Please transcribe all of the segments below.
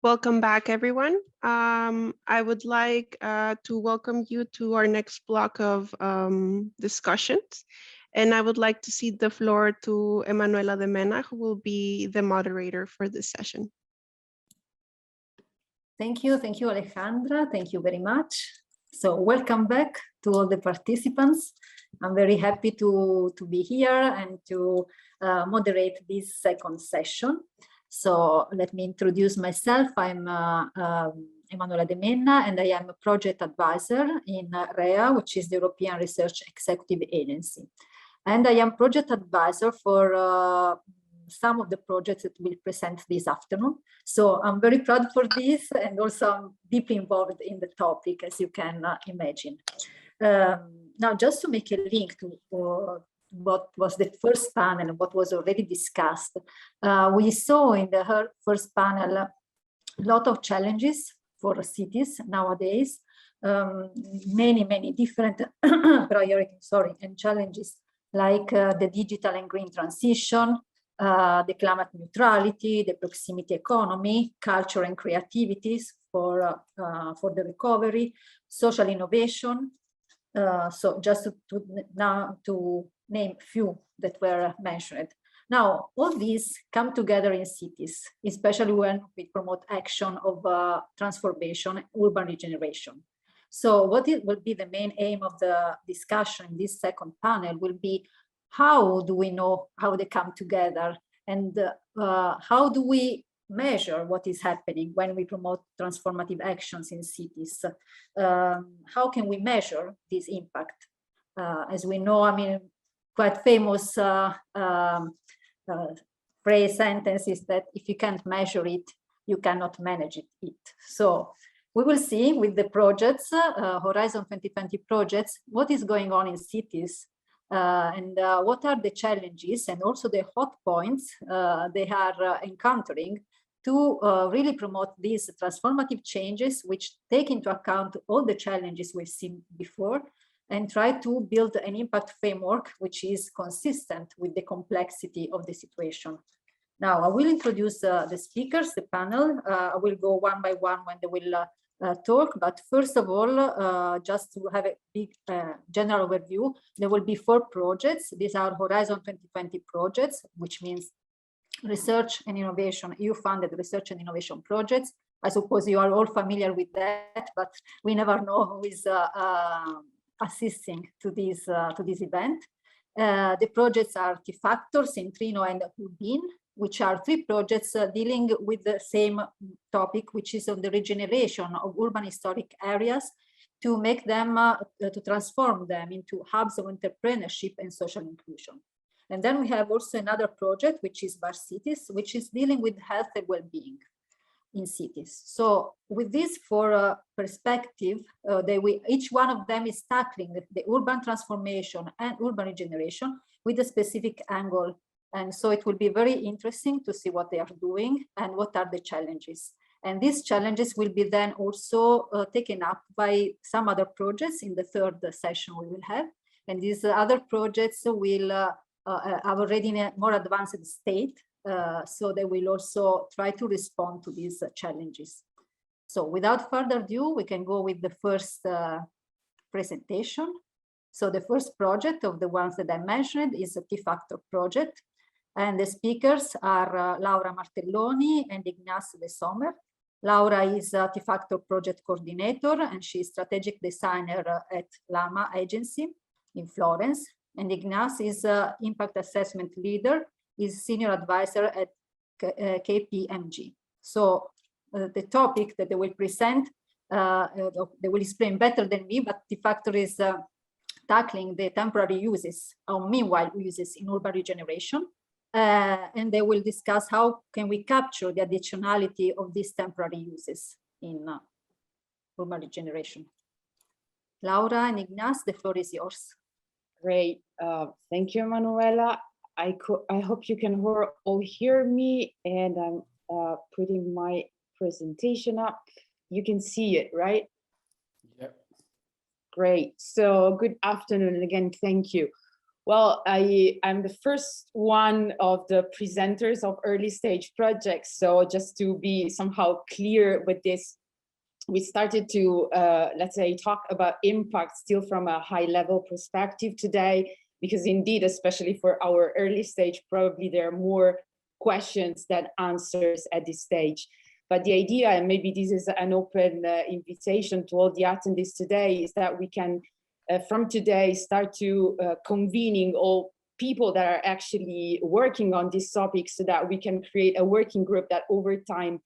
Welcome back, everyone. I would like to welcome you to our next block of discussions. And I would like to cede the floor to Emanuela de Mena, who will be the moderator for this session. Thank you, Alejandra. Thank you very much. So welcome back to all the participants. I'm very happy to be here and to moderate this second session. So let me introduce myself. I'm Emanuela de Mena, and I am a project advisor in REA, which is the European Research Executive Agency. And I am project advisor for some of the projects that we'll present this afternoon. So I'm very proud for this, and also I'm deeply involved in the topic, as you can imagine. Now, just to make a link to what was the first panel and what was already discussed, we saw in the first panel a lot of challenges for cities nowadays, many different priorities, and challenges like the digital and green transition, the climate neutrality, the proximity economy, culture and creativities for the recovery, social innovation. So just to name a few that were mentioned. Now, all these come together in cities, especially when we promote action of transformation, urban regeneration. So what will be the main aim of the discussion in this second panel will be, how do we know how they come together, and how do we measure what is happening when we promote transformative actions in cities? How can we measure this impact? As we know, I mean, quite famous phrase sentence is that if you can't measure it, you cannot manage it. So we will see with the projects, Horizon 2020 projects, what is going on in cities, and what are the challenges and also the hot points they are encountering to really promote these transformative changes, which take into account all the challenges we've seen before, and try to build an impact framework which is consistent with the complexity of the situation. Now, I will introduce the speakers, the panel. I will go one by one when they will talk, but first of all, just to have a big general overview, there will be 4 projects. These are Horizon 2020 projects, which means research and innovation, EU-funded research and innovation projects. I suppose you are all familiar with that, but we never know who is assisting to this event. The projects are T-Factor, CENTRINNO, and UBIN, which are 3 projects dealing with the same topic, which is on the regeneration of urban historic areas to make them, to transform them into hubs of entrepreneurship and social inclusion. And then we have also another project, which is VARCITIES, which is dealing with health and well-being in cities. So with this 4 perspective, each one of them is tackling the urban transformation and urban regeneration with a specific angle. And so it will be very interesting to see what they are doing and what are the challenges. And these challenges will be then also taken up by some other projects in the 3rd session we will have. And these other projects will are already in a more advanced state. So they will also try to respond to these challenges. So without further ado, we can go with the first presentation. So the first project of the ones that I mentioned is a T-Factor project. And the speakers are Laura Martelloni and Ignace de Sommer. Laura is a T-Factor project coordinator, and she's strategic designer at Lama Agency in Florence. And Ignace is an impact assessment leader, is senior advisor at KPMG. So the topic that they will present, they will explain better than me, but T-Factor is tackling the temporary uses, or meanwhile uses in urban regeneration. And they will discuss how can we capture the additionality of these temporary uses in urban regeneration. Laura and Ignace, the floor is yours. Great, thank you, Manuela. I hope you can all hear me, and I'm putting my presentation up. You can see it, right? Yep. Great, so good afternoon, and again, thank you. Well, I'm the first one of the presenters of early stage projects. So just to be somehow clear with this, we started to, let's say, talk about impact still from a high level perspective today, because indeed, especially for our early stage, probably there are more questions than answers at this stage. But the idea, and maybe this is an open invitation to all the attendees today, is that we can, from today, start to convening all people that are actually working on this topic so that we can create a working group that over time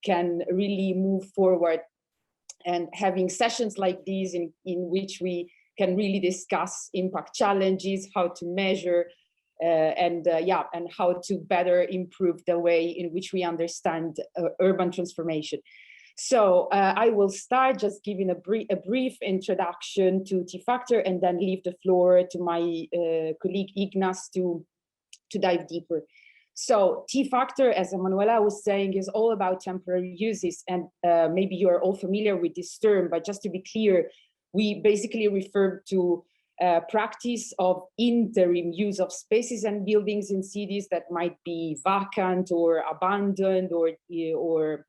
can really move forward, and having sessions like these in which we can really discuss impact challenges, how to measure, and how to better improve the way in which we understand urban transformation. So I will start just giving a brief introduction to T-Factor, and then leave the floor to my colleague Ignace to dive deeper. So T-Factor, as Emanuela was saying, is all about temporary uses, and maybe you're all familiar with this term, but just to be clear, we basically refer to practice of interim use of spaces and buildings in cities that might be vacant or abandoned or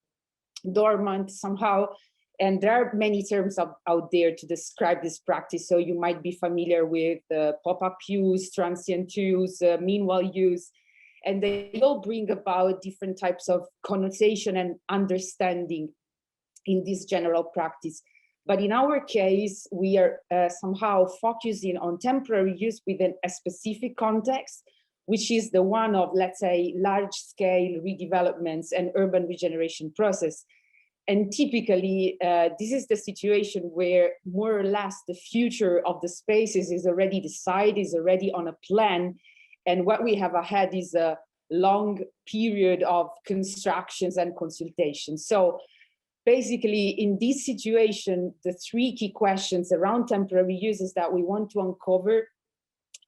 dormant somehow. And there are many terms out there to describe this practice. So you might be familiar with pop-up use, transient use, meanwhile use, and they all bring about different types of connotation and understanding in this general practice. But in our case, we are somehow focusing on temporary use within a specific context, which is the one of, let's say, large-scale redevelopments and urban regeneration process. And typically, this is the situation where more or less the future of the spaces is already decided, is already on a plan. And what we have ahead is a long period of constructions and consultations. So basically, in this situation, the three key questions around temporary uses that we want to uncover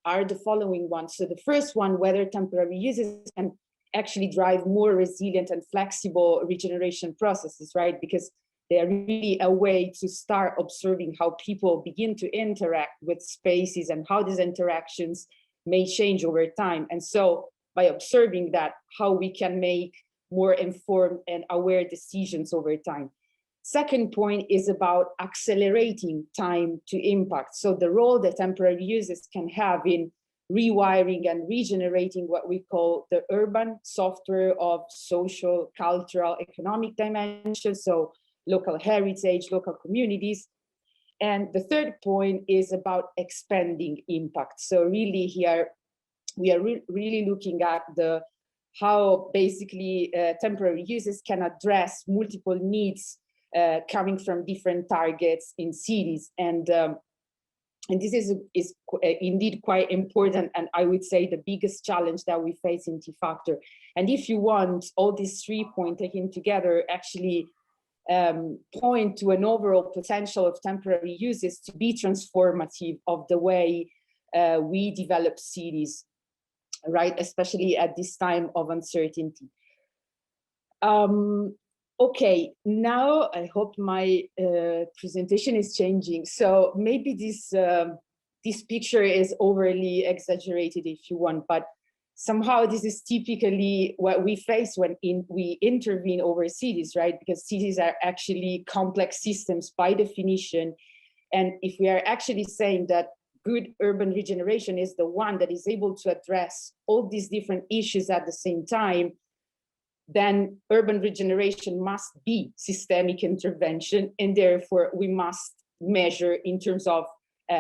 are the following ones. So the first one, whether temporary uses can actually drive more resilient and flexible regeneration processes, right? Because they are really a way to start observing how people begin to interact with spaces and how these interactions may change over time. And so by observing that, how we can make more informed and aware decisions over time. Second point is about accelerating time to impact. So the role that temporary uses can have in rewiring and regenerating what we call the urban software of social, cultural, economic dimensions, so local heritage, local communities. And the third point is about expanding impact. So really here, we are really looking at how basically temporary uses can address multiple needs coming from different targets in cities. And this is indeed quite important, and I would say the biggest challenge that we face in T-Factor. And if you want, all these 3 points taken together actually point to an overall potential of temporary uses to be transformative of the way we develop cities, right? Especially at this time of uncertainty. Okay, now I hope my presentation is changing. So maybe this picture is overly exaggerated if you want, but somehow this is typically what we face when we intervene over cities, right? Because cities are actually complex systems by definition. And if we are actually saying that good urban regeneration is the one that is able to address all these different issues at the same time, then urban regeneration must be systemic intervention, and therefore we must measure in terms of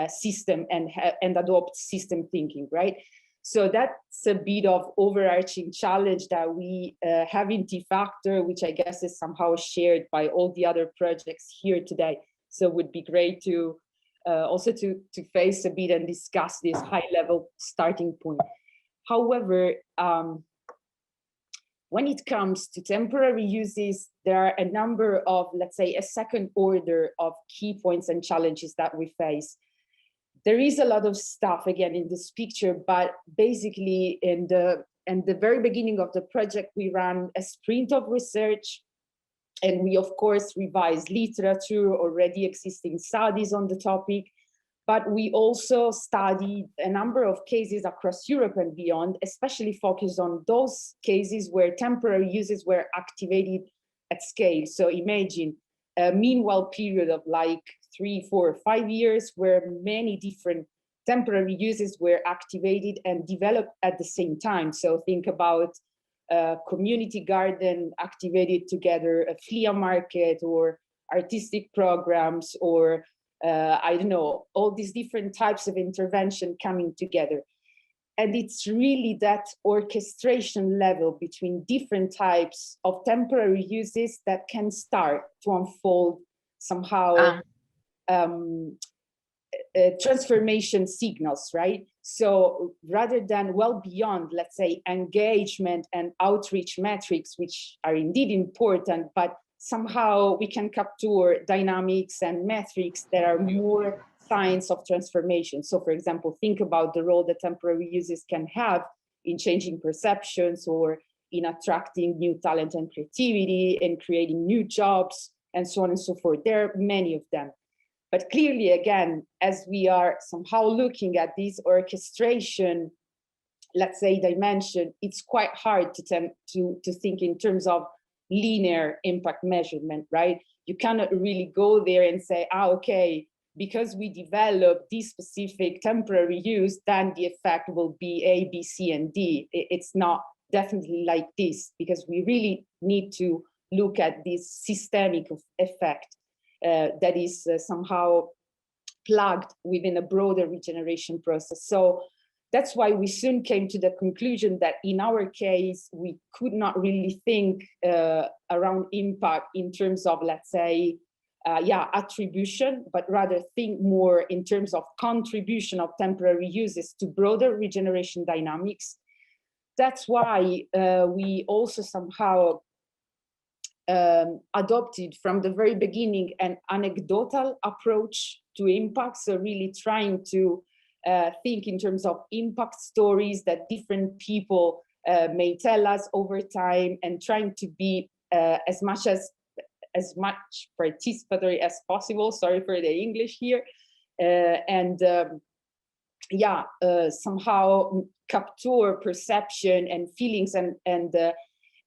system and adopt system thinking, right? So that's a bit of overarching challenge that we have in T-Factor, which I guess is somehow shared by all the other projects here today. So it would be great to also to face a bit and discuss this high-level starting point. However, when it comes to temporary uses, there are a number of, let's say, a second order of key points and challenges that we face. There is a lot of stuff, again, in this picture, but basically in the very beginning of the project, we ran a sprint of research, and we, of course, revised literature, already existing studies on the topic. but we also studied a number of cases across Europe and beyond, especially focused on those cases where temporary uses were activated at scale. So imagine a meanwhile period of like 3, 4, 5 years where many different temporary uses were activated and developed at the same time. So think about a community garden activated together, a flea market, or artistic programs, or I don't know, all these different types of intervention coming together. And it's really that orchestration level between different types of temporary uses that can start to unfold somehow transformation signals, right? So rather than well beyond, let's say, engagement and outreach metrics, which are indeed important, but somehow we can capture dynamics and metrics that are more signs of transformation. So for example, think about the role that temporary uses can have in changing perceptions or in attracting new talent and creativity and creating new jobs and so on and so forth. There are many of them. But clearly, again, as we are somehow looking at this orchestration, let's say, dimension, it's quite hard to think in terms of linear impact measurement, right? You cannot really go there and say, okay, because we develop this specific temporary use, then the effect will be A, B, C, and D. It's not definitely like this, because we really need to look at this systemic effect that is somehow plugged within a broader regeneration process. So that's why we soon came to the conclusion that in our case, we could not really think around impact in terms of, let's say, attribution, but rather think more in terms of contribution of temporary uses to broader regeneration dynamics. That's why we also somehow adopted from the very beginning an anecdotal approach to impact. So really trying to think in terms of impact stories that different people may tell us over time, and trying to be as much participatory as possible. Sorry for the English here. Somehow capture perception and feelings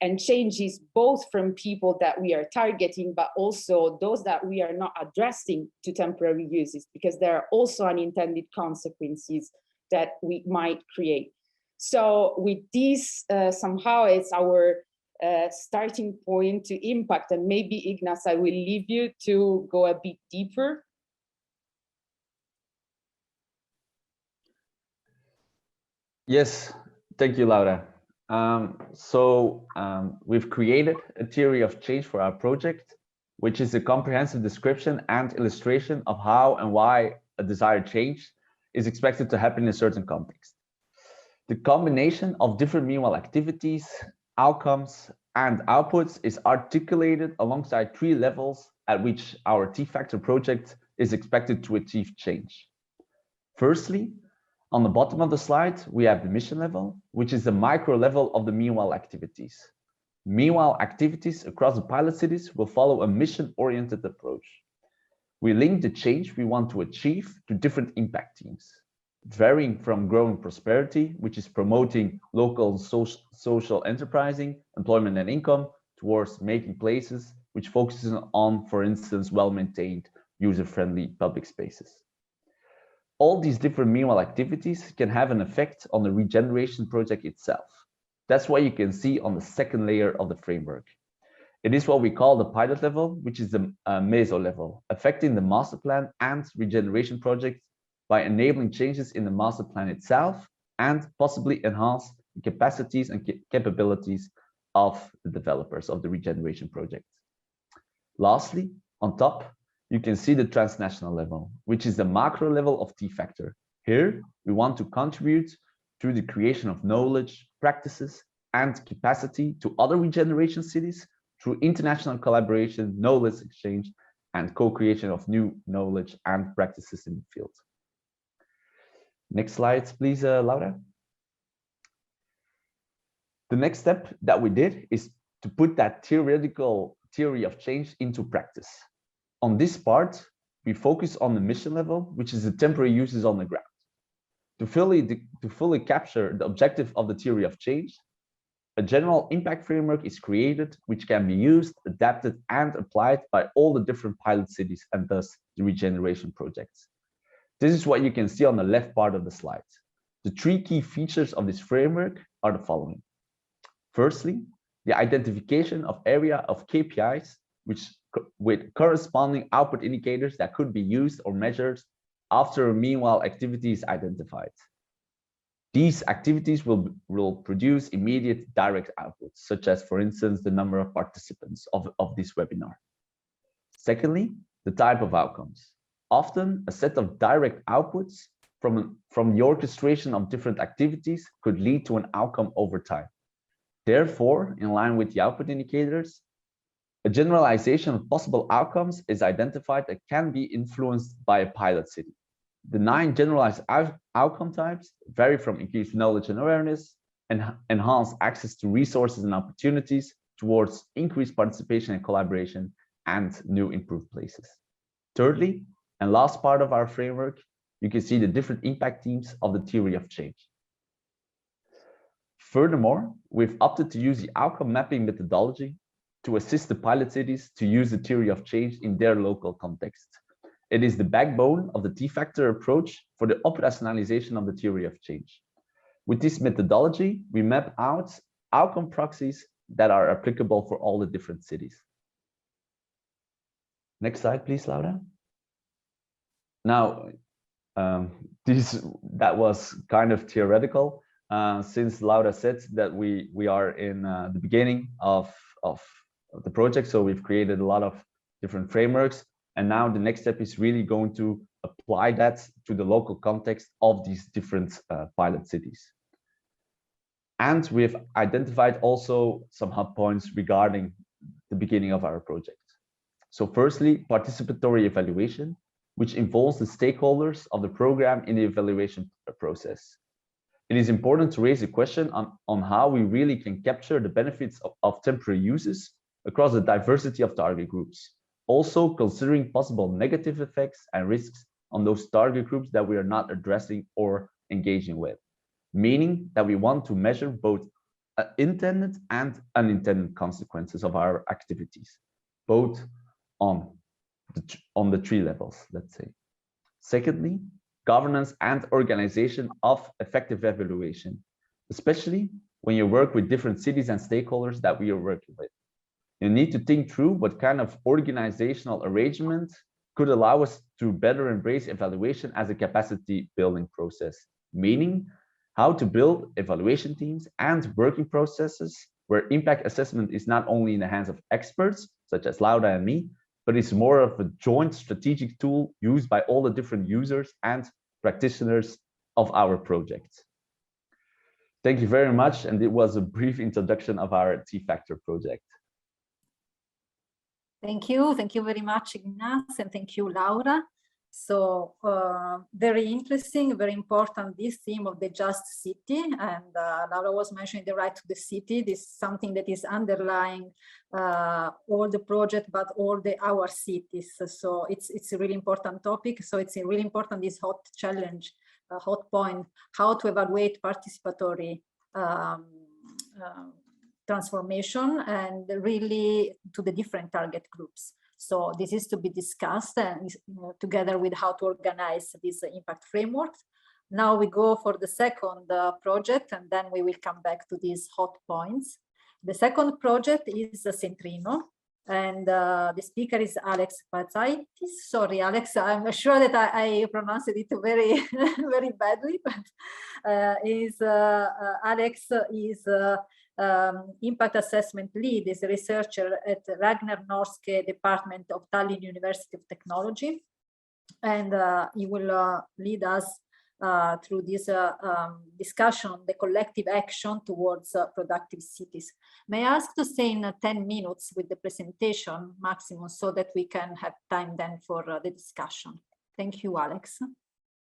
and changes, both from people that we are targeting, but also those that we are not addressing to temporary uses, because there are also unintended consequences that we might create. So with this, somehow it's our starting point to impact. And maybe, Ignace, I will leave you to go a bit deeper. Yes, thank you, Laura. We've created a theory of change for our project, which is a comprehensive description and illustration of how and why a desired change is expected to happen in a certain context. The combination of different meanwhile activities, outcomes, and outputs is articulated alongside 3 levels at which our T-Factor project is expected to achieve change. Firstly, on the bottom of the slide, we have the mission level, which is the micro level of the meanwhile activities. Meanwhile activities across the pilot cities will follow a mission-oriented approach. We link the change we want to achieve to different impact teams, varying from growing prosperity, which is promoting local social enterprising, employment and income, towards making places, which focuses on, for instance, well-maintained, user-friendly public spaces. All these different meanwhile activities can have an effect on the regeneration project itself. That's what you can see on the second layer of the framework. It is what we call the pilot level, which is the meso level, affecting the master plan and regeneration project by enabling changes in the master plan itself and possibly enhance the capacities and capabilities of the developers of the regeneration project. Lastly, on top, you can see the transnational level, which is the macro level of T-Factor. Here, we want to contribute through the creation of knowledge, practices, and capacity to other regeneration cities through international collaboration, knowledge exchange, and co-creation of new knowledge and practices in the field. Next slide, please, Laura. The next step that we did is to put that theoretical theory of change into practice. On this part, we focus on the mission level, which is the temporary uses on the ground. To fully capture the objective of the theory of change, a general impact framework is created, which can be used, adapted, and applied by all the different pilot cities and thus the regeneration projects. This is what you can see on the left part of the slide. The 3 key features of this framework are the following. Firstly, the identification of area of KPIs, with corresponding output indicators that could be used or measured after a meanwhile activity is identified. These activities will produce immediate direct outputs, such as, for instance, the number of participants of this webinar. Secondly, the type of outcomes. Often, a set of direct outputs from the orchestration of different activities could lead to an outcome over time. Therefore, in line with the output indicators, a generalization of possible outcomes is identified that can be influenced by a pilot city. The 9 generalized outcome types vary from increased knowledge and awareness, and enhanced access to resources and opportunities, towards increased participation and collaboration, and new improved places. Thirdly, and last part of our framework, you can see the different impact themes of the theory of change. Furthermore, we've opted to use the outcome mapping methodology to assist the pilot cities to use the theory of change in their local context. It is the backbone of the T-factor approach for the operationalization of the theory of change. With this methodology, we map out outcome proxies that are applicable for all the different cities. Next slide, please, Laura. Now, that was kind of theoretical, since Laura said that we are in the beginning of the project, so we've created a lot of different frameworks, and now the next step is really going to apply that to the local context of these different pilot cities. And we've identified also some hub points regarding the beginning of our project. So firstly, participatory evaluation, which involves the stakeholders of the program in the evaluation process. It is important to raise a question on how we really can capture the benefits of temporary uses across the diversity of target groups, also considering possible negative effects and risks on those target groups that we are not addressing or engaging with, meaning that we want to measure both intended and unintended consequences of our activities, both on the 3 levels, let's say. Secondly, governance and organization of effective evaluation, especially when you work with different cities and stakeholders that we are working with. You need to think through what kind of organizational arrangement could allow us to better embrace evaluation as a capacity building process, meaning how to build evaluation teams and working processes where impact assessment is not only in the hands of experts, such as Laura and me, but it's more of a joint strategic tool used by all the different users and practitioners of our project. Thank you very much, and it was a brief introduction of our T-Factor project. Thank you very much, Ignace, and thank you, Laura. So very interesting, very important, this theme of the just city, and Laura was mentioning the right to the city. This is something that is underlying all the project, but all our cities. So it's a really important topic. So it's a really important, this hot challenge, hot point, how to evaluate participatory transformation and really to the different target groups. So this is to be discussed and together with how to organize this impact framework. Now we go for the second project, and then we will come back to these hot points. The second project is CENTRINNO, and the speaker is Alex Pazaitis. Sorry, Alex, I'm sure that I pronounced it very, very badly, but Alex is impact assessment lead, is a researcher at Ragnar Norske Department of Tallinn University of Technology, and he will lead us through this discussion, the collective action towards productive cities. May I ask to stay in 10 minutes with the presentation maximum so that we can have time then for the discussion. Thank you, Alex.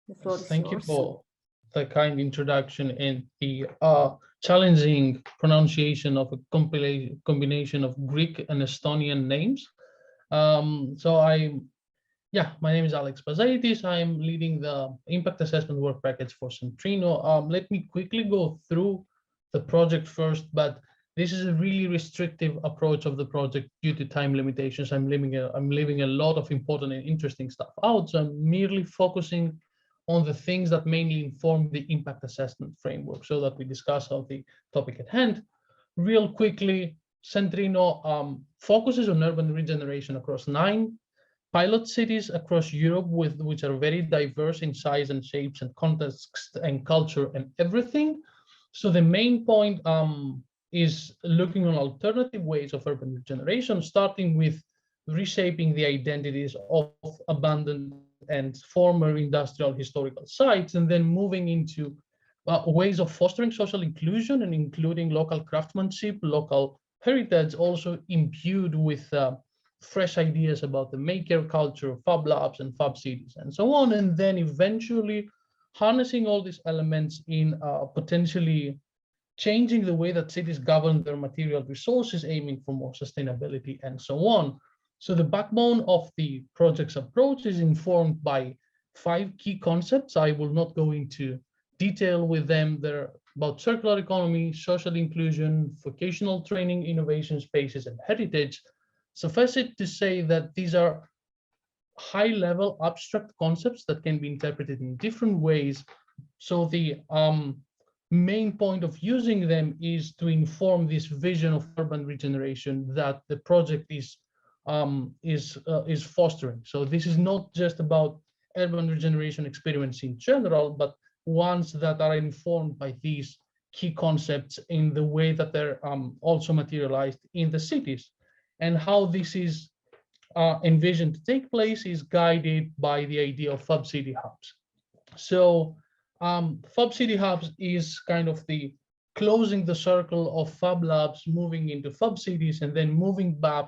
The floor is yours. Thank you for the kind introduction and the challenging pronunciation of a combination of Greek and Estonian names. So I'm Yeah, my name is Alex Pazaitis. I'm leading the impact assessment work package for CENTRINNO. Let me quickly go through the project first, but this is a really restrictive approach of the project due to time limitations. I'm leaving a lot of important and interesting stuff out, so I'm merely focusing on the things that mainly inform the impact assessment framework so that we discuss on the topic at hand. Real quickly, CENTRINNO focuses on urban regeneration across 9 pilot cities across Europe, which are very diverse in size and shapes and context and culture and everything. So the main point is looking on alternative ways of urban regeneration, starting with reshaping the identities of abandoned and former industrial historical sites, and then moving into ways of fostering social inclusion and including local craftsmanship, local heritage, also imbued with fresh ideas about the maker culture, fab labs and fab cities and so on, and then eventually harnessing all these elements in potentially changing the way that cities govern their material resources, aiming for more sustainability and so on. So the backbone of the project's approach is informed by 5 key concepts. I will not go into detail with them. They're about circular economy, social inclusion, vocational training, innovation spaces, and heritage. Suffice it to say that these are high-level abstract concepts that can be interpreted in different ways. So the main point of using them is to inform this vision of urban regeneration that the project is fostering. So this is not just about urban regeneration experiments in general, but ones that are informed by these key concepts in the way that they're also materialized in the cities. And how this is envisioned to take place is guided by the idea of Fab City Hubs. So Fab City Hubs is kind of the closing the circle of Fab Labs, moving into Fab Cities, and then moving back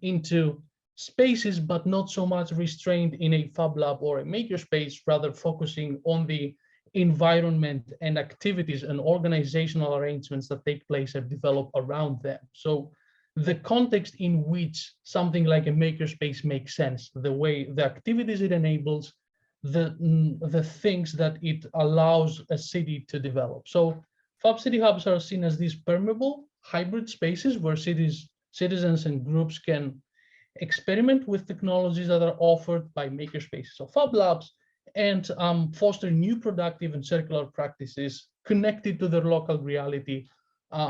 into spaces, but not so much restrained in a Fab Lab or a makerspace, rather focusing on the environment and activities and organizational arrangements that take place and develop around them. So the context in which something like a makerspace makes sense, the way the activities it enables, the things that it allows a city to develop. So Fab City Hubs are seen as these permeable hybrid spaces where citizens and groups can experiment with technologies that are offered by makerspaces or Fab Labs and foster new productive and circular practices connected to their local reality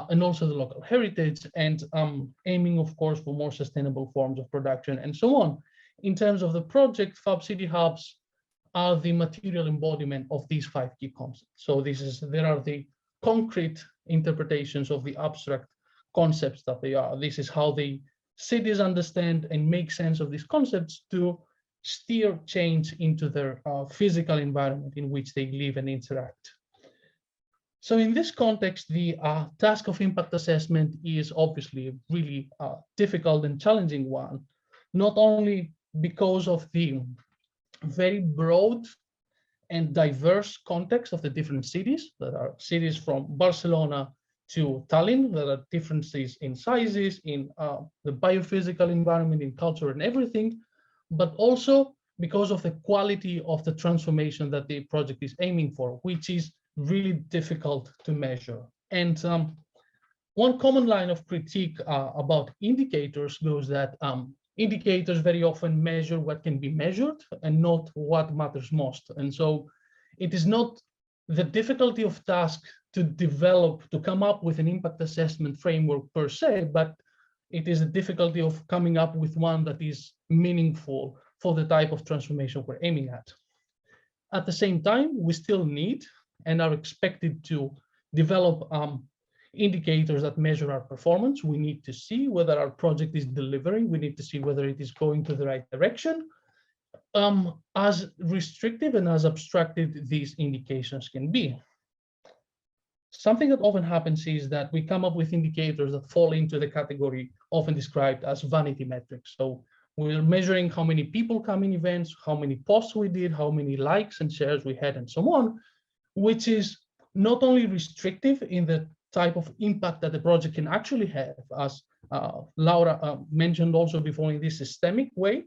and also the local heritage, and aiming, of course, for more sustainable forms of production and so on. In terms of the project, Fab City Hubs are the material embodiment of these 5 key concepts. So there are the concrete interpretations of the abstract concepts that they are. This is how the cities understand and make sense of these concepts to steer change into their physical environment in which they live and interact. So in this context, the task of impact assessment is obviously a really difficult and challenging one, not only because of the very broad and diverse context of the different cities, that are cities from Barcelona to Tallinn, that are differences in sizes, in the biophysical environment, in culture and everything, but also because of the quality of the transformation that the project is aiming for, which is really difficult to measure. And one common line of critique about indicators goes that indicators very often measure what can be measured and not what matters most. And so it is not the difficulty of task to come up with an impact assessment framework per se, but it is a difficulty of coming up with one that is meaningful for the type of transformation we're aiming at. At the same time, we still need and are expected to develop indicators that measure our performance. We need to see whether our project is delivering. We need to see whether it is going to the right direction. As restrictive and as abstracted these indications can be. Something that often happens is that we come up with indicators that fall into the category often described as vanity metrics. So we're measuring how many people come in events, how many posts we did, how many likes and shares we had, and so on, which is not only restrictive in the type of impact that the project can actually have, as Laura mentioned also before, in this systemic way,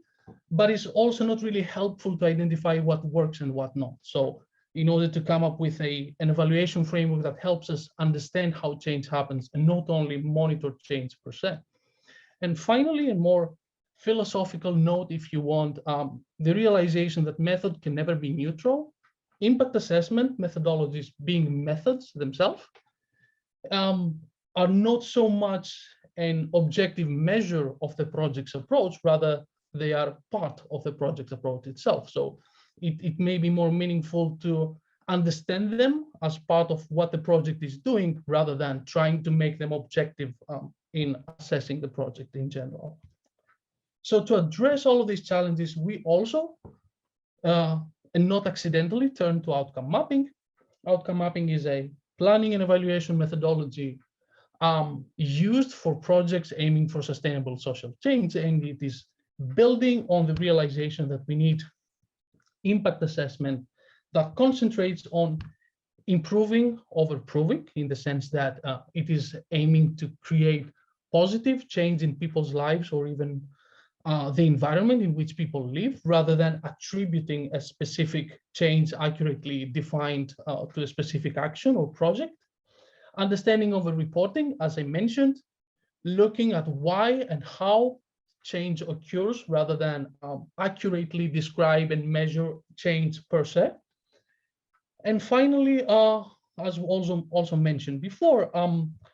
but it's also not really helpful to identify what works and what not. So in order to come up with an evaluation framework that helps us understand how change happens and not only monitor change per se. And finally, a more philosophical note, if you want, the realization that method can never be neutral. Impact assessment methodologies, being methods themselves, are not so much an objective measure of the project's approach, rather they are part of the project's approach itself. So it may be more meaningful to understand them as part of what the project is doing, rather than trying to make them objective in assessing the project in general. So to address all of these challenges, we also, and not accidentally, turn to outcome mapping. Outcome mapping is a planning and evaluation methodology used for projects aiming for sustainable social change, and it is building on the realization that we need impact assessment that concentrates on improving over proving, in the sense that it is aiming to create positive change in people's lives, or even the environment in which people live, rather than attributing a specific change accurately defined to a specific action or project. Understanding over reporting, as I mentioned, looking at why and how change occurs, rather than accurately describe and measure change per se. And finally, as also mentioned before,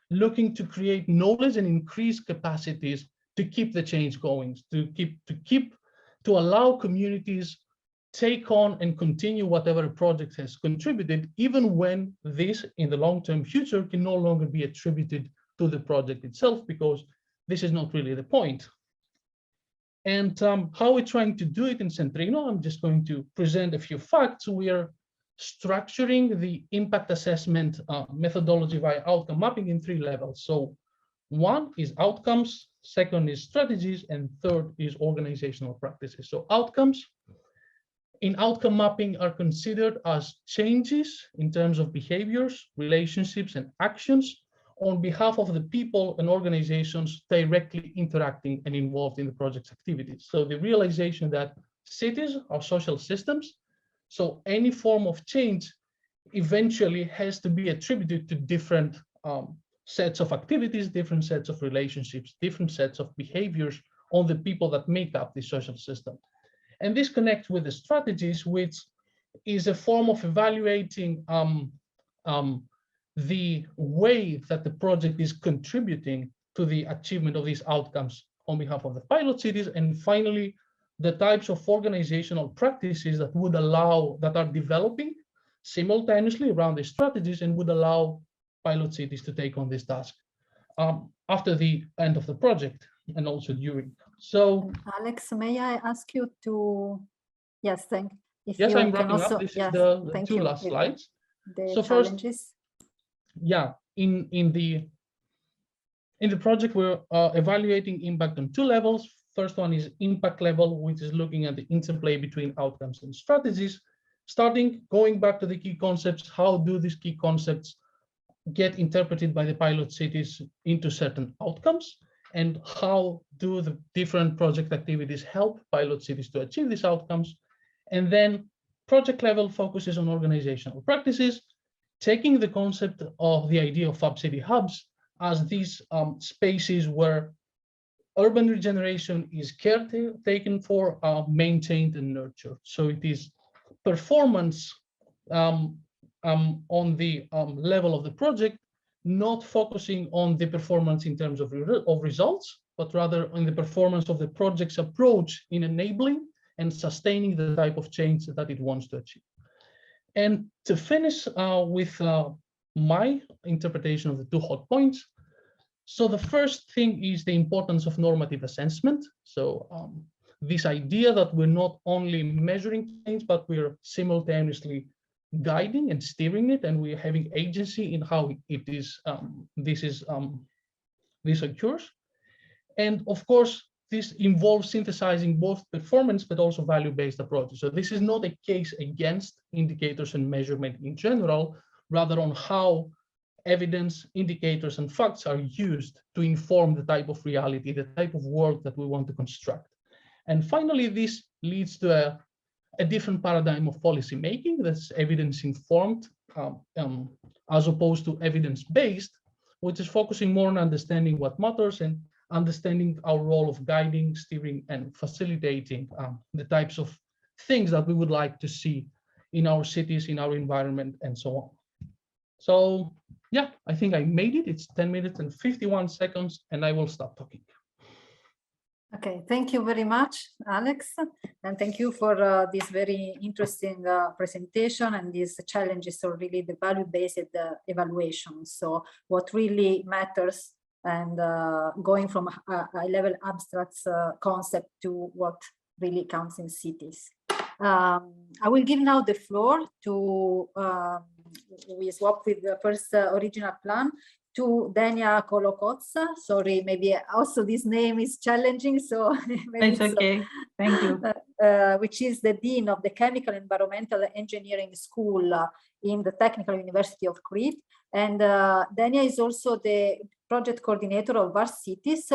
looking to create knowledge and increase capacities to keep the change going, to allow communities take on and continue whatever a project has contributed, even when this in the long-term future can no longer be attributed to the project itself, because this is not really the point. And how we're trying to do it in CENTRINNO, I'm just going to present a few facts. We are structuring the impact assessment methodology via outcome mapping in 3 levels. So one is outcomes, second is strategies, and third is organizational practices. So outcomes in outcome mapping are considered as changes in terms of behaviors, relationships, and actions on behalf of the people and organizations directly interacting and involved in the project's activities. So the realization that cities are social systems, so any form of change eventually has to be attributed to different sets of activities, different sets of relationships, different sets of behaviors on the people that make up the social system. And this connects with the strategies, which is a form of evaluating the way that the project is contributing to the achievement of these outcomes on behalf of the pilot cities. And finally, the types of organizational practices that would allow, that are developing simultaneously around the strategies and would allow pilot cities to take on this task after the end of the project and also during. So, Alex, may I ask you to, yes, thank you. Yes, I'm wrapping up. This is the 2 last slides. So challenges. First, yeah, in the project, we're evaluating impact on 2 levels. First one is impact level, which is looking at the interplay between outcomes and strategies. Going back to the key concepts, how do these key concepts get interpreted by the pilot cities into certain outcomes? And how do the different project activities help pilot cities to achieve these outcomes? And then project level focuses on organizational practices, taking the concept of the idea of Fab City hubs as these spaces where urban regeneration is taken for, maintained and nurtured. So it is performance on the level of the project, not focusing on the performance in terms of results, but rather on the performance of the project's approach in enabling and sustaining the type of change that it wants to achieve. And to finish with my interpretation of the 2 hot points. So the first thing is the importance of normative assessment. So this idea that we're not only measuring change, but we're simultaneously guiding and steering it, and we're having agency in how it is this occurs. And of course, this involves synthesizing both performance but also value-based approaches. So this is not a case against indicators and measurement in general, rather on how evidence, indicators, and facts are used to inform the type of reality, the type of world that we want to construct. And finally, this leads to a different paradigm of policy making that's evidence informed as opposed to evidence based, which is focusing more on understanding what matters and understanding our role of guiding, steering, and facilitating the types of things that we would like to see in our cities, in our environment, and so on. So yeah, I think I made it. It's 10 minutes and 51 seconds, and I will stop talking. Okay, thank you very much, Alex, and thank you for this very interesting presentation and these challenges are really the value-based evaluation. So what really matters and going from a high-level abstract concept to what really counts in cities. I will give now the floor to, we swap with the first original plan, to Denia Kolokotsa. Sorry, maybe also this name is challenging, so maybe it's okay. Thank you. Which is the Dean of the Chemical and Environmental Engineering School in the Technical University of Crete. And Denia is also the project coordinator of VARCITIES,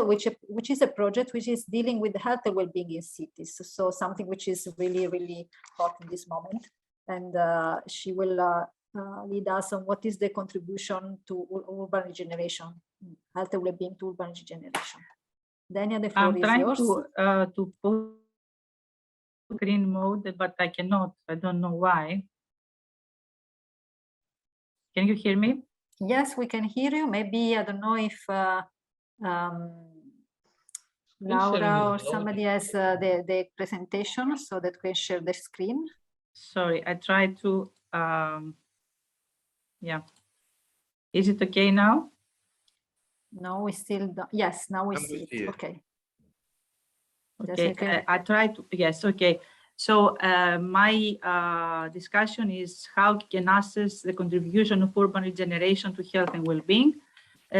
which is a project which is dealing with health and well-being in cities. So something which is really, really hot in this moment. And she will lead us on what is the contribution to urban regeneration, health and well-being to urban regeneration. Denia, the floor is yours. I'm trying to put green mode, but I cannot. I don't know why. Can you hear me? Yes, we can hear you. Maybe, I don't know if Laura or somebody has the presentation so that we can share the screen. Sorry, I tried to, yeah. Is it okay now? No, we still don't. Yes, now we see it. Okay. Okay, I tried to, yes, okay. So my discussion is how can assess the contribution of urban regeneration to health and well-being.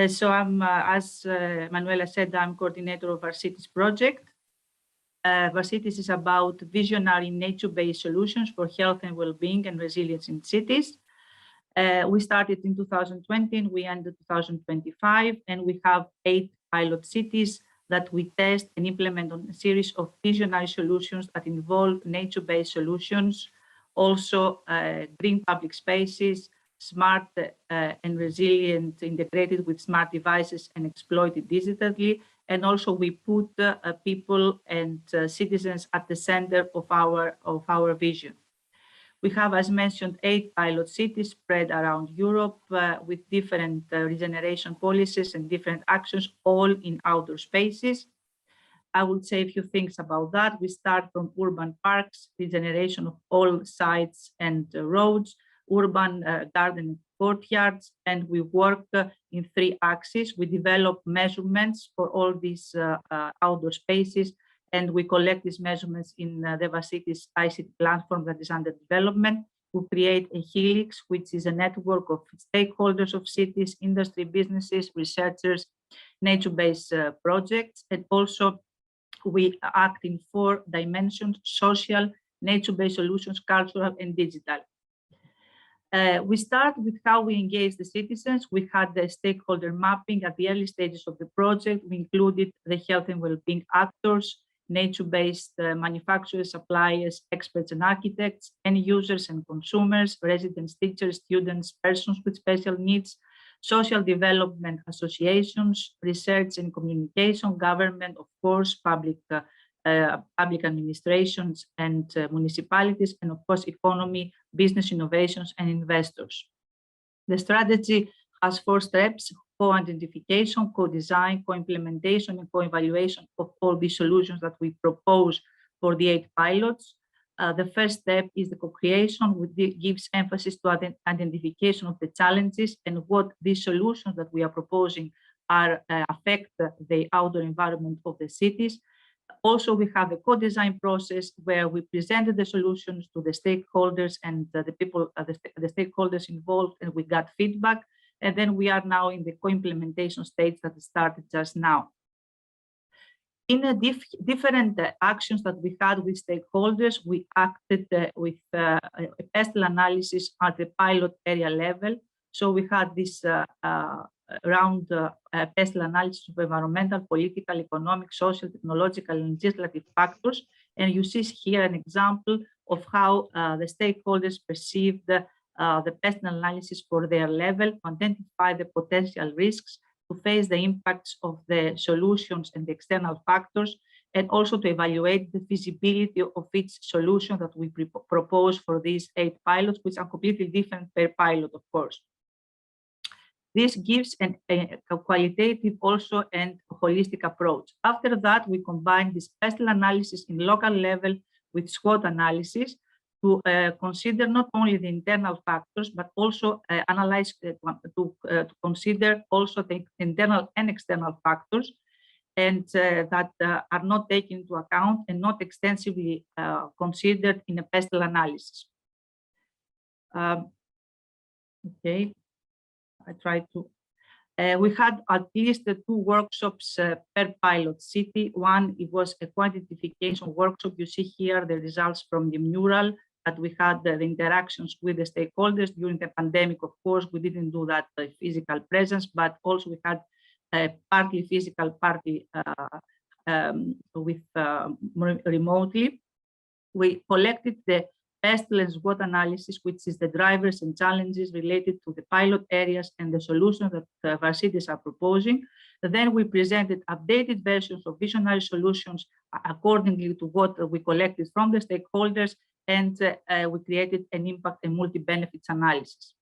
So I'm, as Manuela said, I'm coordinator of VARCITIES project. VARCITIES is about visionary nature-based solutions for health and well-being and resilience in cities. We started in 2020 and we ended 2025, and we have 8 pilot cities that we test and implement on a series of visionary solutions that involve nature-based solutions, also green public spaces, smart and resilient, integrated with smart devices and exploited digitally. And also we put people and citizens at the center of our vision. We have, as mentioned, 8 pilot cities spread around Europe with different regeneration policies and different actions, all in outdoor spaces. I would say a few things about that. We start from urban parks, regeneration of all sites and roads, urban garden courtyards, and we work in 3 axes. We develop measurements for all these outdoor spaces, and we collect these measurements in the VARCITIES ICT platform that is under development. We create a helix, which is a network of stakeholders of cities, industry, businesses, researchers, nature-based projects, and also we act in 4 dimensions: social, nature-based solutions, cultural, and digital. We start with how we engage the citizens. We had the stakeholder mapping at the early stages of the project. We included the health and well-being actors, nature-based manufacturers, suppliers, experts and architects, end users and consumers, residents, teachers, students, persons with special needs, social development associations, research and communication, government, of course, public administrations and municipalities, and of course, economy, business innovations, and investors. The strategy has 4 steps: co-identification, co-design, co-implementation, and co-evaluation of all these solutions that we propose for the 8 pilots. The first step is the co-creation, which gives emphasis to the identification of the challenges and what these solutions that we are proposing are affect the outdoor environment of the cities. Also, we have a co-design process where we presented the solutions to the stakeholders and the people, the stakeholders involved, and we got feedback. And then we are now in the co-implementation stage that started just now. In a different actions that we had with stakeholders, we acted with a pestle analysis at the pilot area level. So we had this round pestle analysis of environmental, political, economic, social, technological, and legislative factors. And you see here an example of how the stakeholders perceived the pestle analysis for their level, to identify the potential risks, to face the impacts of the solutions and the external factors, and also to evaluate the feasibility of each solution that we propose for these 8 pilots, which are completely different per pilot, of course. This gives a qualitative also and holistic approach. After that, we combine this pestle analysis in local level with SWOT analysis to consider not only the internal factors, but also analyze to consider also the internal and external factors, and that are not taken into account and not extensively considered in a pestle analysis. Okay. I tried to. We had at least 2 workshops per pilot city. One, it was a quantification workshop. You see here the results from the mural, that we had the interactions with the stakeholders during the pandemic. Of course, we didn't do that by physical presence, but also we had partly physical, partly with remotely. We collected the pestle and SWOT analysis, which is the drivers and challenges related to the pilot areas and the solutions that VARCITIES are proposing. Then we presented updated versions of visionary solutions accordingly to what we collected from the stakeholders, and we created an impact and multi-benefits analysis.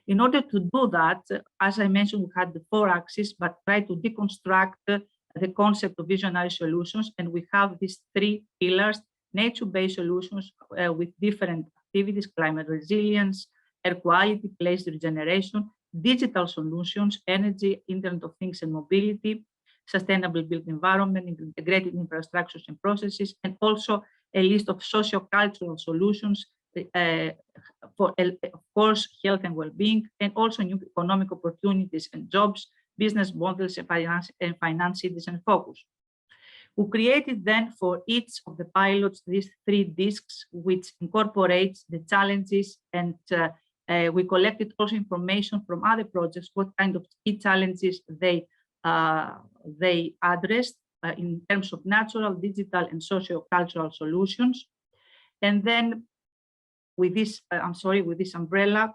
In order to do that, as I mentioned, we had the 4 axes, but try to deconstruct the concept of visionary solutions, and we have these 3 pillars: nature-based solutions with different activities, climate resilience, air quality, place regeneration, digital solutions, energy, Internet of Things and mobility, sustainable built environment, integrated infrastructures and processes, and also a list of socio-cultural solutions for, of course, health and well-being, and also new economic opportunities and jobs, business models, and finance citizen focus. We created then for each of the pilots these 3 discs, which incorporates the challenges, and we collected also information from other projects, what kind of key challenges they addressed in terms of natural, digital, and socio-cultural solutions. And then with this, with this umbrella,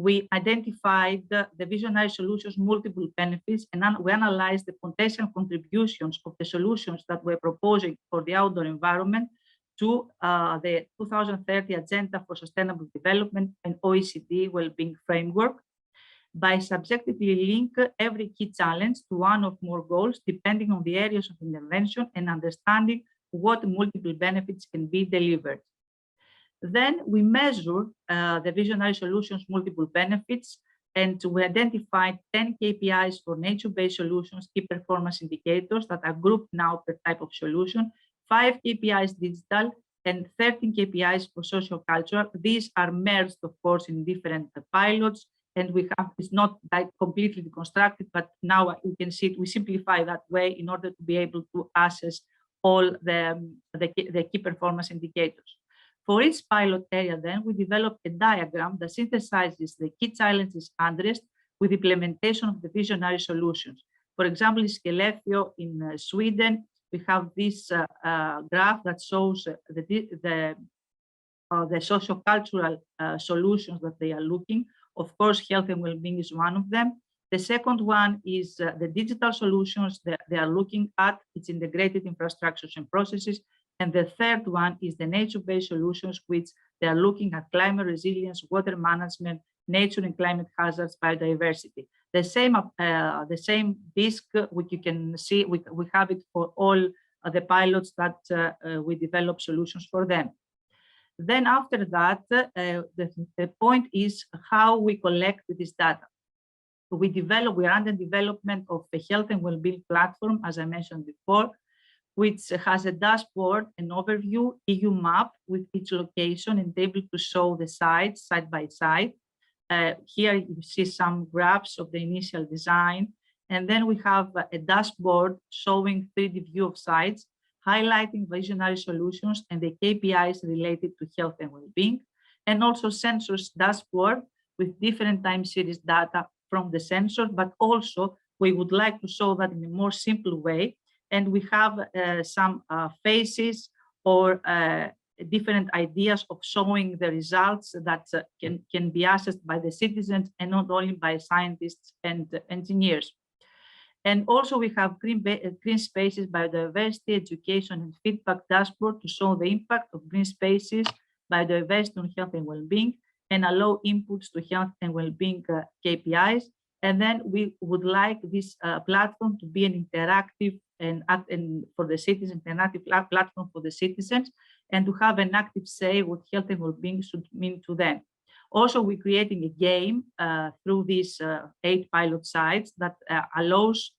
we identified the visionary solutions' multiple benefits, and we analyzed the potential contributions of the solutions that we're proposing for the outdoor environment to the 2030 Agenda for Sustainable Development and OECD Wellbeing Framework, by subjectively link every key challenge to one or more goals, depending on the areas of intervention and understanding what multiple benefits can be delivered. Then we measure the visionary solutions' multiple benefits, and we identified 10 KPIs for nature-based solutions, key performance indicators that are grouped now per type of solution, 5 KPIs digital, and 13 KPIs for socio-cultural. These are merged, of course, in different pilots, and we have, it's not like completely constructed, but now you can see it, we simplify that way in order to be able to assess all the key performance indicators. For each pilot area, then, we developed a diagram that synthesizes the key challenges addressed with implementation of the visionary solutions. For example, in Skellefteå in Sweden, we have this graph that shows the socio-cultural solutions that they are looking. Of course, health and well-being is one of them. The second one is the digital solutions that they are looking at. It's integrated infrastructures and processes. And the third one is the nature-based solutions, which they are looking at climate resilience, water management, nature and climate hazards, biodiversity. The same disc, which you can see, we have it for all the pilots that we develop solutions for them. Then after that, the point is how we collect this data. We are under development of a health and well-being platform, as I mentioned before, which has a dashboard, an overview, EU map with each location and able to show the sites side by side. Here you see some graphs of the initial design. And then we have a dashboard showing 3D view of sites, highlighting visionary solutions and the KPIs related to health and well-being, and also sensors dashboard with different time series data from the sensor, but also we would like to show that in a more simple way. And we have some phases or different ideas of showing the results that can be assessed by the citizens and not only by scientists and engineers. And also we have green spaces, biodiversity, education, and feedback dashboard to show the impact of green spaces, biodiversity on health and well-being, and allow inputs to health and well-being KPIs. And then we would like this platform to be an interactive and for the citizens, interactive platform for the citizens, and to have an active say what health and well-being should mean to them. Also, we're creating a game through these 8 pilot sites that allows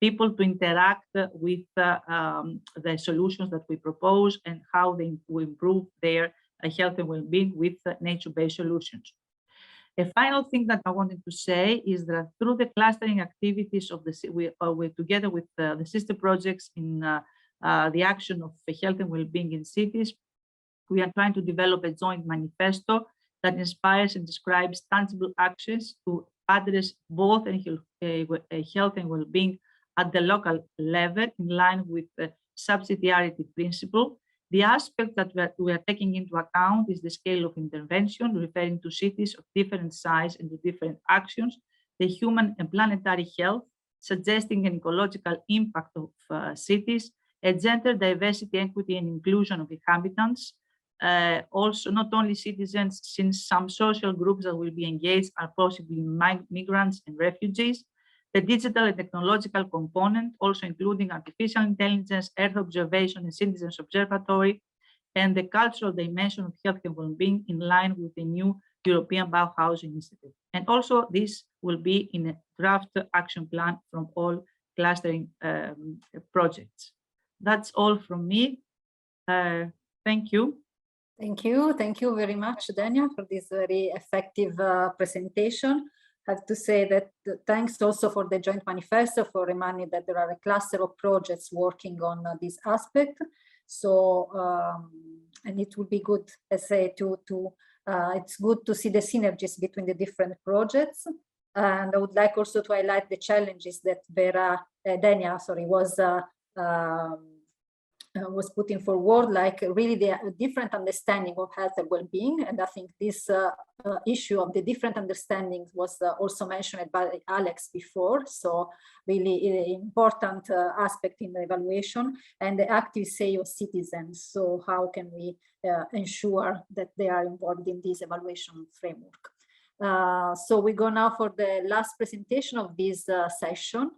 people to interact with the solutions that we propose and how they will improve their health and well-being with nature-based solutions. A final thing that I wanted to say is that through the clustering activities of we're together with the sister projects in the action of health and well-being in cities, we are trying to develop a joint manifesto that inspires and describes tangible actions to address both health and well-being at the local level in line with the subsidiarity principle. The aspect that we are taking into account is the scale of intervention, referring to cities of different size and to different actions, the human and planetary health, suggesting an ecological impact of cities, a gender diversity, equity, and inclusion of inhabitants. Also, not only citizens, since some social groups that will be engaged are possibly migrants and refugees, the digital and technological component, also including artificial intelligence, Earth observation, and citizens observatory, and the cultural dimension of health and well-being in line with the new European Bauhaus initiative. And also this will be in a draft action plan from all clustering projects. That's all from me. Thank you. Thank you. Thank you very much, Denia, for this very effective presentation. I have to say that thanks also for the joint manifesto for reminding that there are a cluster of projects working on this aspect. So, and it would be good, I say, it's good to see the synergies between the different projects. And I would like also to highlight the challenges that Denia, was putting forward, like really the different understanding of health and well-being. And I think this issue of the different understandings was also mentioned by Alex before. So really important aspect in the evaluation, and the active say of citizens. So how can we ensure that they are involved in this evaluation framework? So we go now for the last presentation of this session.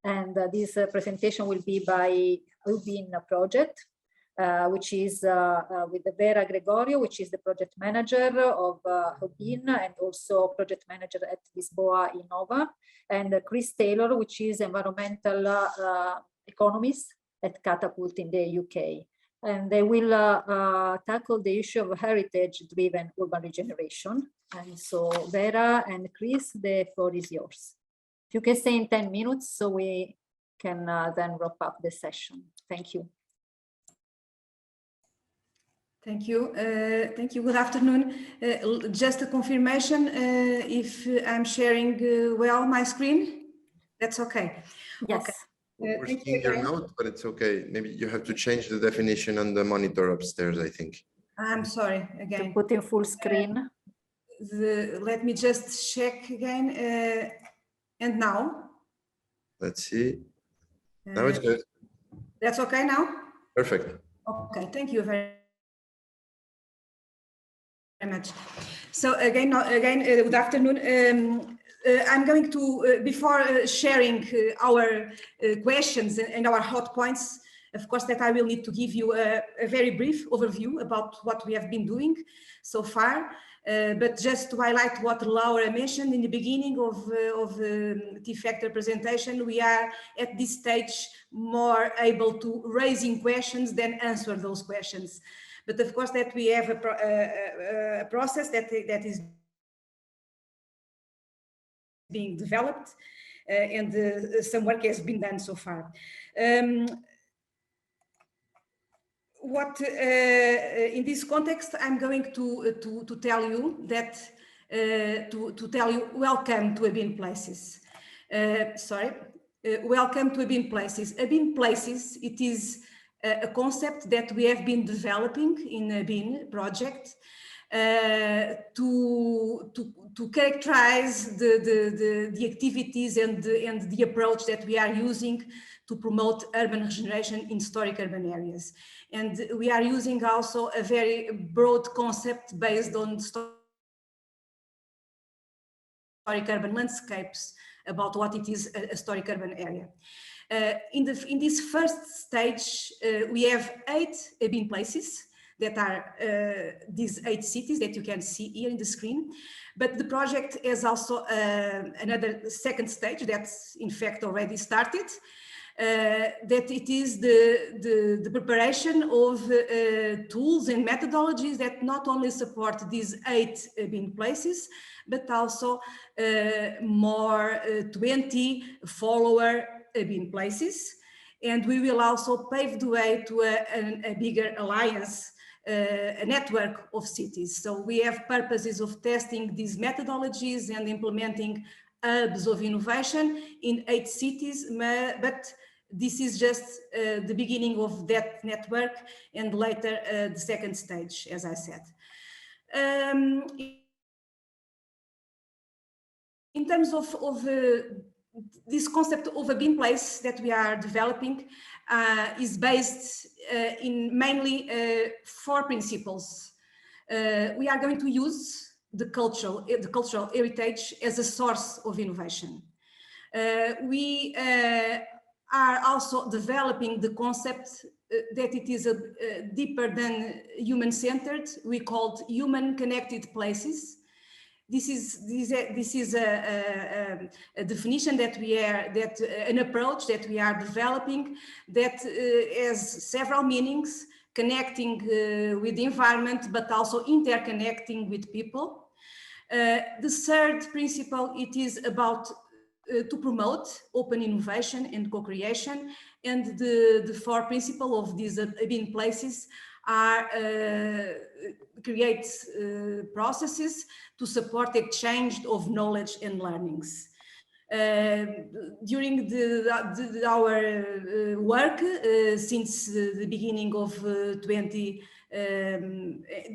And this presentation will be by Ubin project, which is with the Vera Gregorio, which is the project manager of Ubin and also project manager at Lisboa Innova, and Chris Taylor, which is environmental economist at Catapult in the UK. And they will tackle the issue of heritage-driven urban regeneration. And so Vera and Chris, the floor is yours. You can stay in 10 minutes so we can then wrap up the session. Thank you. Thank you. Thank you. Good afternoon. Just a confirmation if I'm sharing well my screen. That's okay. Yes. Okay. We're seeing your note, but it's okay. Maybe you have to change the definition on the monitor upstairs, I think. I'm sorry again. To put in full screen. Let me just check again. And now? Let's see. Now it's good. That's okay now? Perfect. Okay, thank you very much. So again, good afternoon. I'm going to, before sharing our questions and our hot points, of course, that I will need to give you a very brief overview about what we have been doing so far. But just to highlight what Laura mentioned in the beginning of the T-Factor presentation, we are at this stage more able to raising questions than answer those questions. But of course that we have a process that is being developed and some work has been done so far. In this context, I'm going to tell you that to tell you, welcome to Urban Places. Welcome to Urban Places. Urban Places, it is a concept that we have been developing in the BIN project to characterize the activities and the approach that we are using to promote urban regeneration in historic urban areas. And we are using also a very broad concept based on historic urban landscapes about what it is a historic urban area. In this first stage, we have 8 urban places that are these 8 cities that you can see here in the screen. But the project has also another second stage that's in fact already started, that it is the preparation of tools and methodologies that not only support these 8 urban places, but also more 20 follower urban places. And we will also pave the way to a bigger alliance, a network of cities. So we have purposes of testing these methodologies and implementing hubs of innovation in 8 cities, but this is just the beginning of that network, and later the second stage, as I said. In terms of this concept of a BIM place that we are developing is based in mainly 4 principles. We are going to use the cultural heritage as a source of innovation. We are also developing the concept that it is deeper than human-centered. We called human-connected places. This is a definition that an approach that we are developing that has several meanings, connecting with the environment, but also interconnecting with people. The third principle, it is about to promote open innovation and co-creation, and the 4 principles of these urban places are create processes to support exchange of knowledge and learnings. During our work since the beginning of the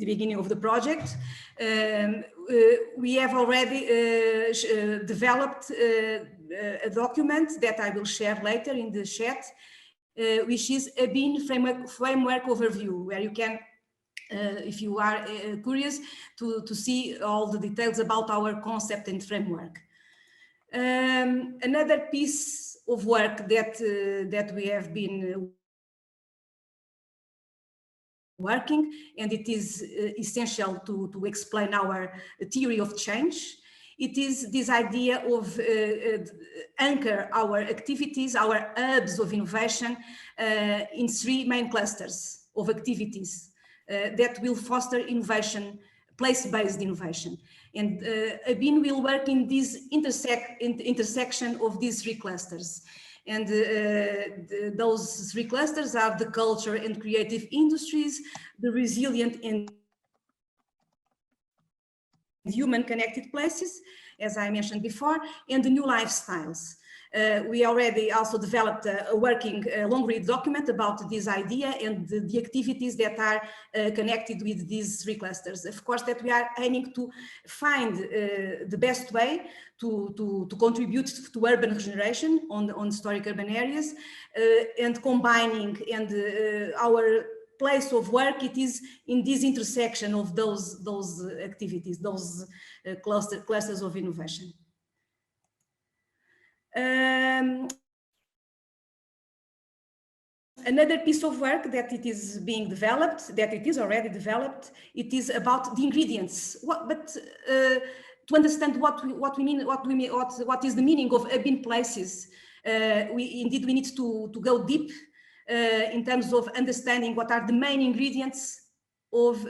beginning of the project, we have already developed a document that I will share later in the chat, which is a BIN framework overview, where you can, if you are curious, to see all the details about our concept and framework. Another piece of work that we have been working, and it is essential to explain our theory of change. It is this idea of anchor our activities, our hubs of innovation in 3 main clusters of activities that will foster innovation, place-based innovation. And BIN will work in this intersection of these 3 clusters. And those 3 clusters are the culture and creative industries, the resilient and human connected places, as I mentioned before, and the new lifestyles. We already also developed a working long-read document about this idea and the activities that are connected with these 3 clusters. Of course, that we are aiming to find the best way to contribute to urban regeneration on historic urban areas, and combining, and our place of work, it is in this intersection of those activities, those clusters of innovation. Another piece of work that it is being developed, that it is already developed, it is about the ingredients. To understand what we mean, what is the meaning of urban places, we need to go deep in terms of understanding what are the main ingredients of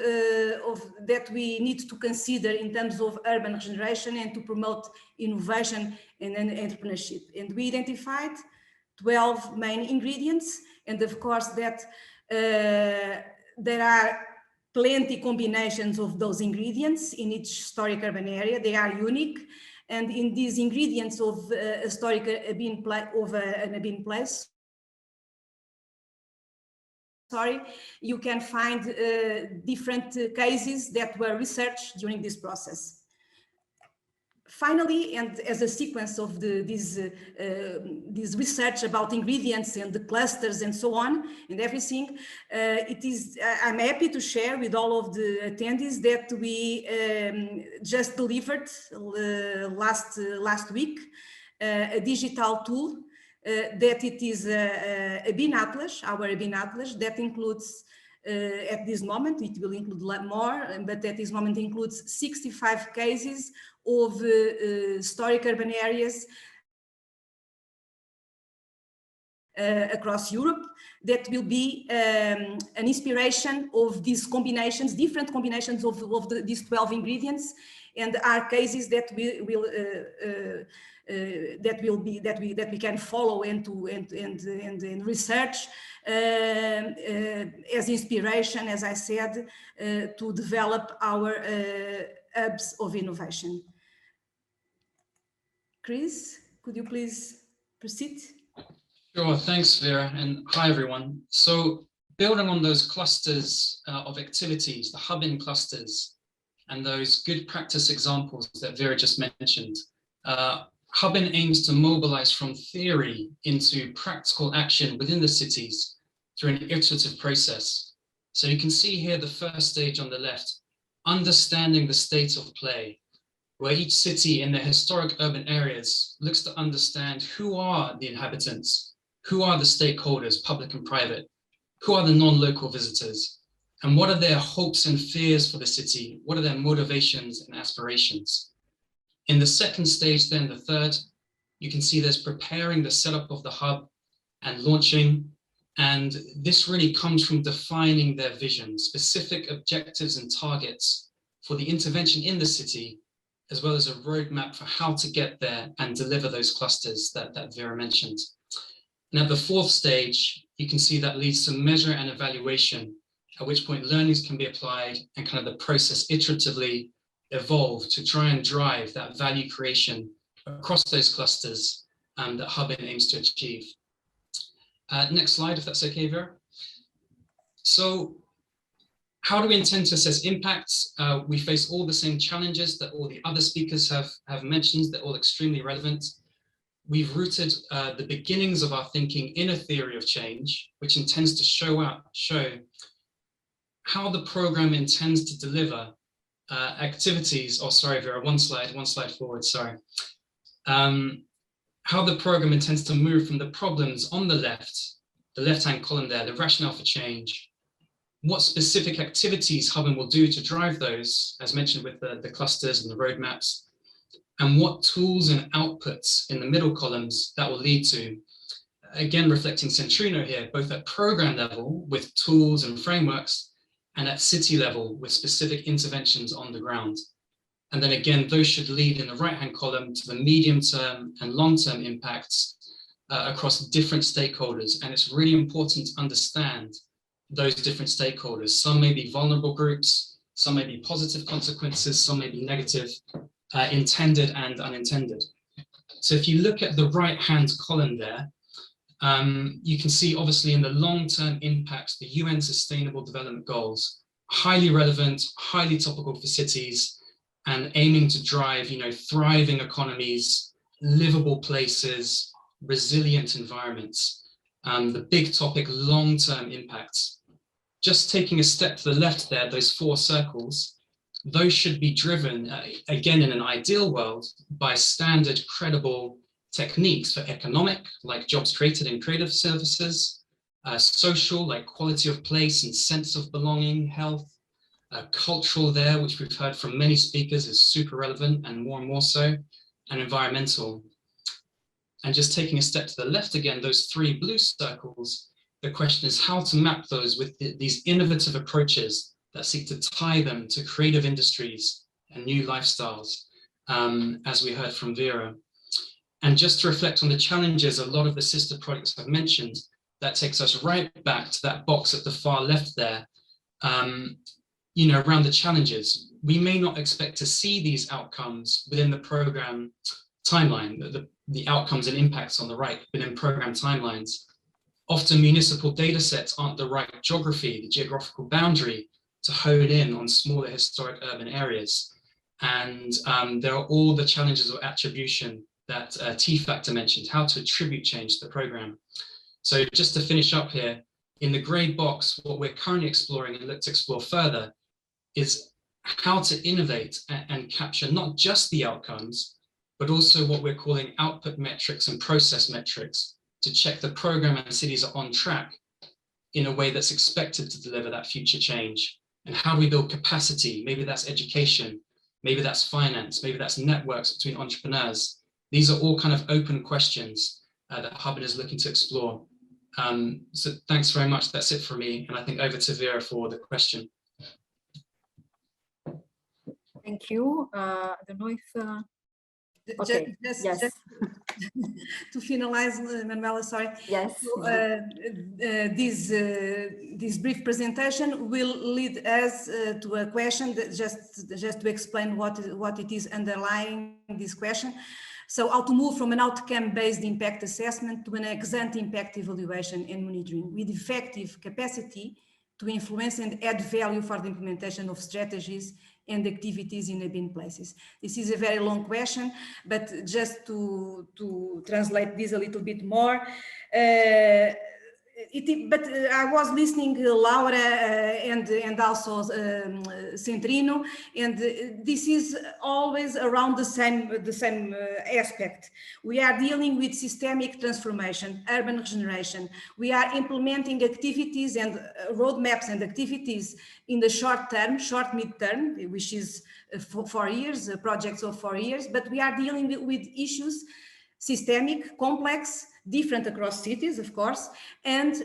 that we need to consider in terms of urban regeneration and to promote innovation and entrepreneurship. And we identified 12 main ingredients, and of course that there are plenty combinations of those ingredients in each historic urban area. They are unique. And in these ingredients of historic urban place, you can find different cases that were researched during this process. Finally, and as a sequence of this research about ingredients and the clusters and so on and everything, I'm happy to share with all of the attendees that we just delivered last week a digital tool that it is a bin atlas, our bin atlas, that includes at this moment, it will include more, but at this moment includes 65 cases of historic urban areas across Europe that will be an inspiration of these combinations, different combinations of these 12 ingredients, and are cases that we can follow and research as inspiration, as I said, to develop our hubs of innovation. Chris, could you please proceed? Sure, thanks, Vera, and hi, everyone. So building on those clusters of activities, the hubbing clusters, and those good practice examples that Vera just mentioned, hubbing aims to mobilize from theory into practical action within the cities through an iterative process. So you can see here the first stage on the left, understanding the state of play, where each city in the historic urban areas looks to understand who are the inhabitants, who are the stakeholders, public and private, who are the non-local visitors, and what are their hopes and fears for the city, what are their motivations and aspirations. In the second stage, then the third, you can see there's preparing the setup of the hub and launching, and this really comes from defining their vision, specific objectives and targets for the intervention in the city, as well as a roadmap for how to get there and deliver those clusters that Vera mentioned. And at the fourth stage, you can see that leads to measure and evaluation, at which point learnings can be applied and kind of the process iteratively evolve to try and drive that value creation across those clusters that hubbing aims to achieve. Next slide, if that's okay, Vera. So how do we intend to assess impacts? We face all the same challenges that all the other speakers have mentioned. They're all extremely relevant. We've rooted the beginnings of our thinking in a theory of change, which intends to show how the program intends to deliver activities. Oh, sorry, Vera, one slide forward, sorry. How the program intends to move from the problems on the left-hand column there, the rationale for change, what specific activities hubbing will do to drive those, as mentioned with the clusters and the roadmaps, and what tools and outputs in the middle columns that will lead to, again, reflecting CENTRINNO here, both at program level with tools and frameworks, and at city level with specific interventions on the ground. And then again, those should lead in the right-hand column to the medium-term and long-term impacts across different stakeholders. And it's really important to understand those different stakeholders. Some may be vulnerable groups, some may be positive consequences, some may be negative, intended and unintended. So if you look at the right-hand column there, you can see obviously in the long-term impacts, the UN Sustainable Development Goals, highly relevant, highly topical for cities, and aiming to drive, thriving economies, livable places, resilient environments. The big topic, long-term impacts. Just taking a step to the left there, those 4 circles, those should be driven, again, in an ideal world, by standard, credible techniques for economic, like jobs created in creative services, social, like quality of place and sense of belonging, health, cultural there, which we've heard from many speakers is super relevant and more so, and environmental. And just taking a step to the left again, those 3 blue circles, the question is how to map those with these innovative approaches that seek to tie them to creative industries and new lifestyles, as we heard from Vera. And just to reflect on the challenges a lot of the sister projects have mentioned, that takes us right back to that box at the far left there. around the challenges. We may not expect to see these outcomes within the program timeline, the outcomes and impacts on the right within program timelines. Often municipal data sets aren't the right geography, the geographical boundary to hone in on smaller historic urban areas. And there are all the challenges of attribution that T-Factor mentioned, how to attribute change to the program. So just to finish up here, in the grey box, what we're currently exploring and look to explore further is how to innovate and capture not just the outcomes, but also what we're calling output metrics and process metrics to check the program and cities are on track in a way that's expected to deliver that future change. And how do we build capacity? Maybe that's education, maybe that's finance, maybe that's networks between entrepreneurs. These are all kind of open questions that Hubin is looking to explore. So thanks very much. That's it for me. And I think over to Vera for the question. Thank you. I don't know if... okay. Yes. Just to finalize, Manuela, sorry. Yes. So, this brief presentation will lead us to a question that just to explain what it is underlying this question. So how to move from an outcome-based impact assessment to an ex-ante impact evaluation and monitoring with effective capacity to influence and add value for the implementation of strategies and activities in urban places. This is a very long question, but just to translate this a little bit more, I was listening Laura and also CENTRINNO, and this is always around the same aspect. We are dealing with systemic transformation, urban regeneration. We are implementing activities and roadmaps and activities in the short term, short mid-term, which is 4 years, projects of 4 years, but we are dealing with issues systemic, complex, different across cities, of course, and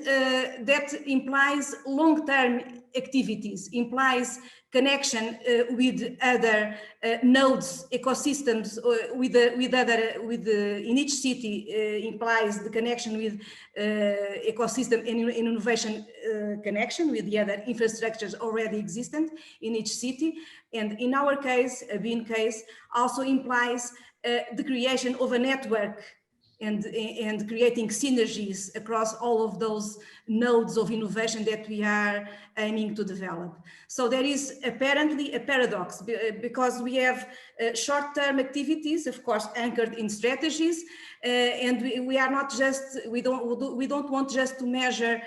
that implies long-term activities, implies connection with other nodes, ecosystems, in each city implies the connection with ecosystem and innovation connection with the other infrastructures already existent in each city. And in our case, Abin case, also implies the creation of a network and creating synergies across all of those nodes of innovation that we are aiming to develop. So there is apparently a paradox because we have short-term activities, of course, anchored in strategies, and we are not just, we don't want just to measure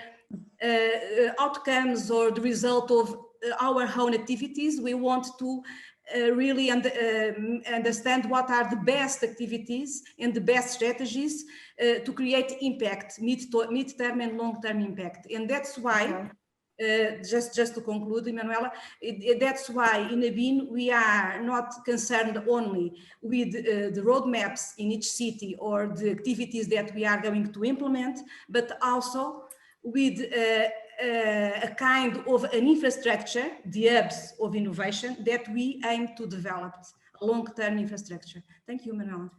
outcomes or the result of our own activities. We want to really understand what are the best activities and the best strategies to create impact, mid-term and long-term impact. And that's why, just to conclude, Emanuela, that's why in Abin we are not concerned only with the roadmaps in each city or the activities that we are going to implement, but also with a kind of an infrastructure, the hubs of innovation that we aim to develop, a long-term infrastructure. Thank you, Manuela.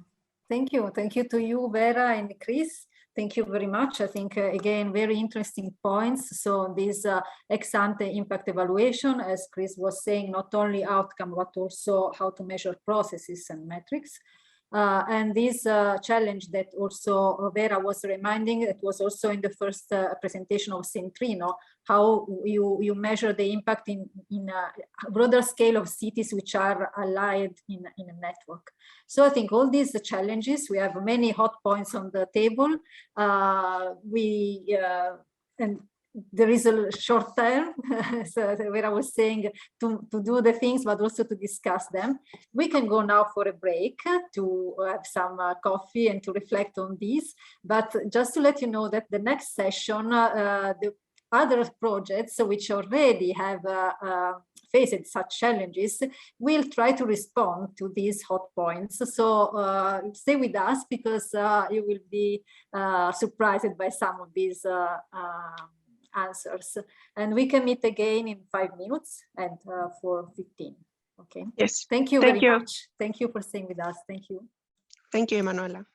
Thank you. Thank you to you, Vera and Chris. Thank you very much. I think, again, very interesting points. So this ex-ante impact evaluation, as Chris was saying, not only outcome, but also how to measure processes and metrics. And this challenge that also Vera was reminding, it was also in the first presentation of CENTRINNO, how you measure the impact in a broader scale of cities which are allied in a network. So I think all these challenges, we have many hot points on the table. And there is a short term, so Vera was saying to do the things, but also to discuss them. We can go now for a break to have some coffee and to reflect on this. But just to let you know that the next session, the other projects which already have faced such challenges will try to respond to these hot points. So stay with us because you will be surprised by some of these answers, and we can meet again in 5 minutes and 4:15. Okay. Yes. Thank you very much. Thank you for staying with us. Thank you. Thank you, Emanuela.